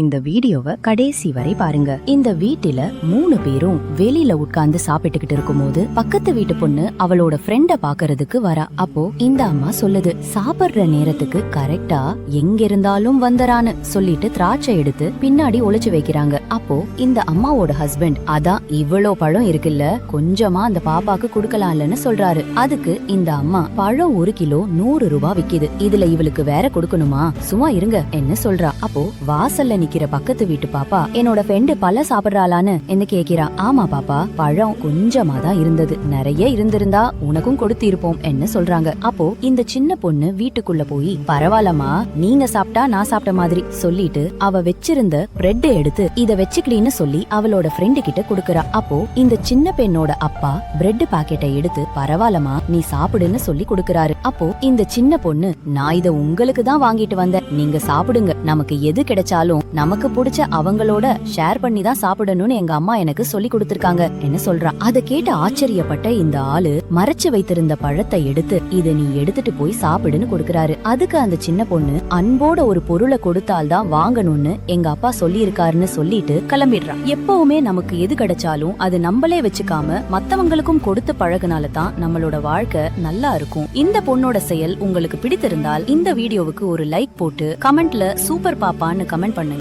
இந்த வீடியோவை கடைசி வரை பாருங்க. இந்த வீட்டுல 3 பேரும் வெளியில உட்கார்ந்து சாப்பிட்டுக்கிட்டு இருக்கும்போது பக்கத்து வீட்டு பொண்ணு அவளோட ஃப்ரெண்ட பாக்குறதுக்கு வரா. அப்போ இந்த அம்மா சொல்லுது, சாப்பிடுற நேரத்துக்கு கரெக்டா எங்க இருந்தாலும் வந்தரான்னு சொல்லிட்டு திராட்சை எடுத்து பின்னாடி ஒளிச்சு வைக்கிறாங்க. அப்போ இந்த அம்மாவோட ஹஸ்பண்ட், அதான் இவ்வளோ பழம் இருக்குல்ல, கொஞ்சமா அந்த பாப்பாக்கு குடுக்கலாம்லன்னு சொல்றாரு. அதுக்கு இந்த அம்மா, பழம் 1 கிலோ 100 ரூபாய் விக்குது, இதுல இவளுக்கு வேற கொடுக்கணுமா, சும்மா இருங்க என்ன சொல்றா. அப்போ வாசல்ல நிக்கிற பக்கத்து வீட்டு பாப்பா, என்னோட ஃப்ரெண்டு பழ சாப்பிடுறாளான்னு என்ன கேக்குறா. ஆமா பாப்பா, பழம் கொஞ்சமா தான் இருந்தது, நிறைய இருந்திருந்தா உனக்கும் கொடுத்து இருப்போம் என்ன சொல்றாங்க. அப்போ இந்த சின்ன பொண்ணு வீட்டுக்குள்ள போய், பரவாயில்லமா நீங்க சாப்பிட்டா நான் சாப்பிட்ட மாதிரி சொல்லிட்டு அவ வச்சிருந்த பிரெட் எடுத்து இத வச்சுக்கிட்டீன்னு சொல்லி அவளோட ஃப்ரெண்டு கிட்ட கொடுக்கறா. அப்போ இந்த சின்ன பெண்ணோட அப்பா பிரெட் பாக்கெட்டை எடுத்து, பரவாயில்லமா நீ சாப்பிடுன்னு சொல்லி கொடுக்கறாரு. அப்போ இந்த சின்ன பொண்ணு, நான் இத உங்களுக்கு தான் வாங்கிட்டு வந்தேன், நீங்க சாப்பிடுங்க, நமக்கு எது கிடைச்சாலும் நமக்கு பிடிச்ச அவங்களோட ஷேர் பண்ணி தான் சாப்பிடணும்னு எங்க அம்மா எனக்கு சொல்லி கொடுத்திருக்காங்க என்ன சொல்றா. அத கேட்டு ஆச்சரியப்பட்ட இந்த ஆளு மறைச்சு வைத்திருந்த பழத்தை எடுத்து, இத நீ எடுத்துட்டு போய் சாப்பிடுன்னு கொடுக்கறாரு. அதுக்கு அந்த சின்ன பொண்ணு, அன்போட ஒரு பொருளை கொடுத்தால்தான் வாங்கணும்னு எங்க அப்பா சொல்லி இருக்காருன்னு சொல்லிட்டு கிளம்பிடுறான். எப்பவுமே நமக்கு எது கிடைச்சாலும் அது நம்மளே வச்சுக்காம மத்தவங்களுக்கும் கொடுத்து பழகுனால தான் நம்மளோட வாழ்க்கை நல்லா இருக்கும். இந்த பொண்ணோட செயல் உங்களுக்கு பிடித்திருந்தால் இந்த வீடியோவுக்கு ஒரு லைக் போட்டு கமெண்ட்ல சூப்பர் பாப்பான்னு கமெண்ட் பண்ணுங்க.